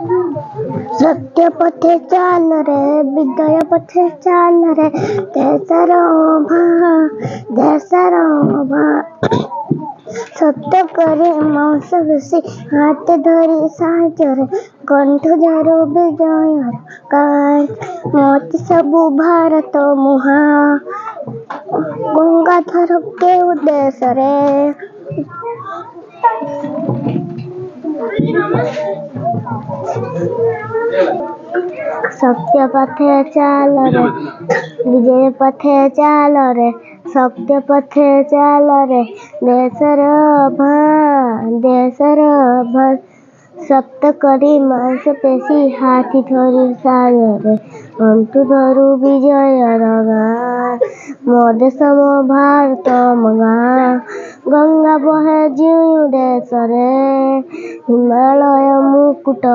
सत्य पथे चाल रे विजय पथे चाल रे देशर भा सत्य करे मांस बेसी हाथ धरी साजरे कंठ धरो विजयर काय मोती सबु भारत मुहा गंगाधर के उद्देश्य रे सत्य पथे चाल रे विजय पथे चाल रे सत्य पथे चाल रे देशर भा सप्त करी मांस पेशी हाथी धरी सागरे अंतु धरु विजय रगा मोद सम भारत मगा गंगा बहे जीव देश रे हिमालय मुकुट